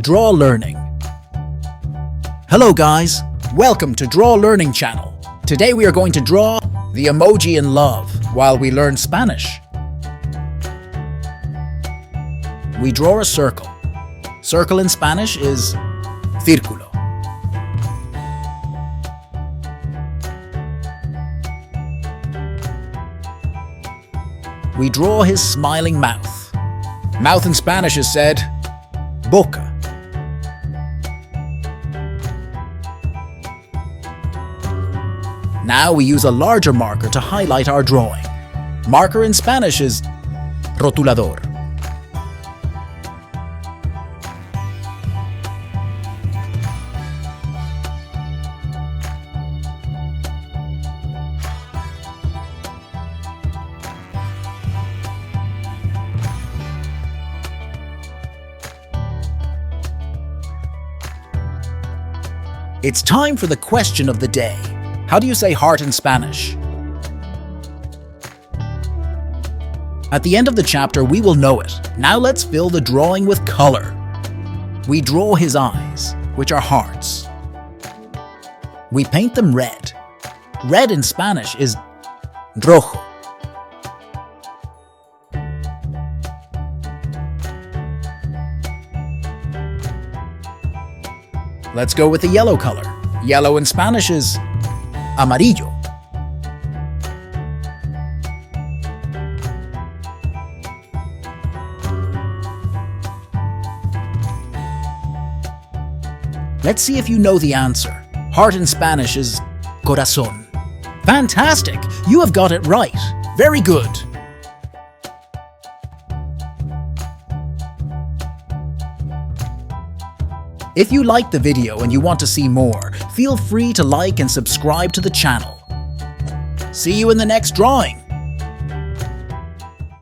Draw Learning. Hello guys, welcome to Draw Learning channel. Today we are going to draw the emoji in love while we learn Spanish. We draw a circle. Circle in Spanish is CÍRCULO. We draw his smiling mouth. Mouth in Spanish is said BOCA. Now we use a larger marker to highlight our drawing. Marker in Spanish is ROTULADOR. It's time for the question of the day. How do you say heart in Spanish? At the end of the chapter, we will know it. Now let's fill the drawing with color. We draw his eyes, which are hearts. We paint them red. Red in Spanish is ROJO. Let's go with the yellow color. Yellow in Spanish is AMARILLO. Let's see if you know the answer. Heart in Spanish is CORAZÓN. Fantastic! You have got it right. Very good. If you liked the video and you want to see more, feel free to like and subscribe to the channel. See you in the next drawing!